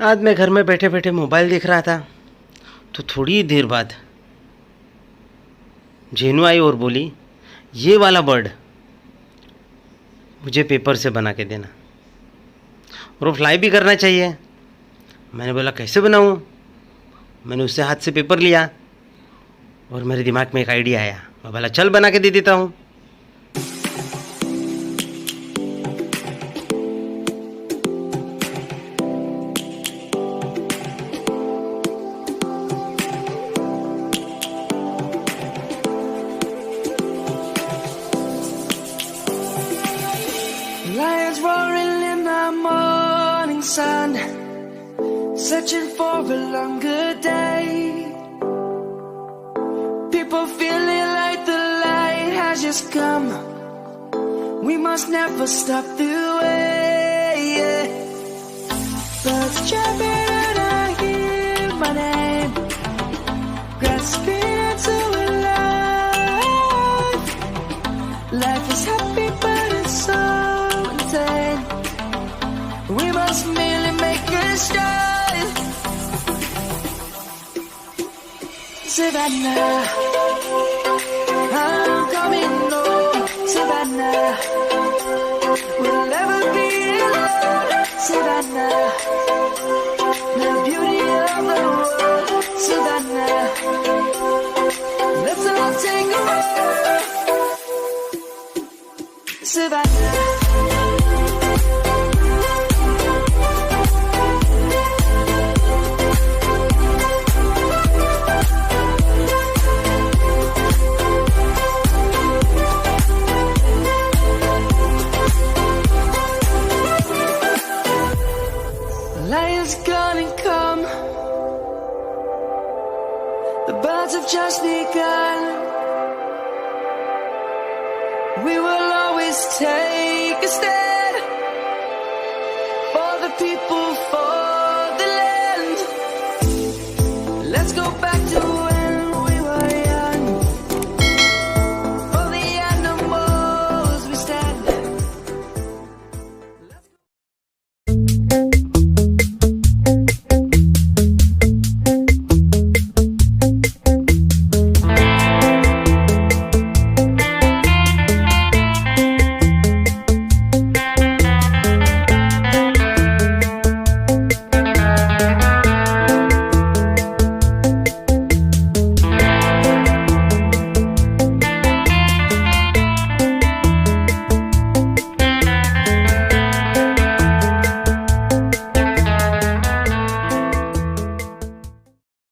आज मैं घर में बैठे बैठे मोबाइल देख रहा था तो थोड़ी देर बाद जेनू आई और बोली, ये वाला बर्ड मुझे पेपर से बना के देना और वो फ्लाई भी करना चाहिए। मैंने बोला कैसे बनाऊँ? मैंने उससे हाथ से पेपर लिया और मेरे दिमाग में एक आइडिया आया। मैं बोला चल बना के दे देता हूँ। Lions roaring in the morning sun, searching for a longer day. People feeling like the light has just come. We must never stop the way. Birds chirping and I hear my name, grasping into a life. Life is happy but it's so insane. We must merely make a start. Savannah, I'm coming home. Savannah, we'll never be alone. Savannah, the beauty of the world. Savannah, let's all take a walk. Savannah. Lion's gonna come. The birds have just begun. We will always take a stand.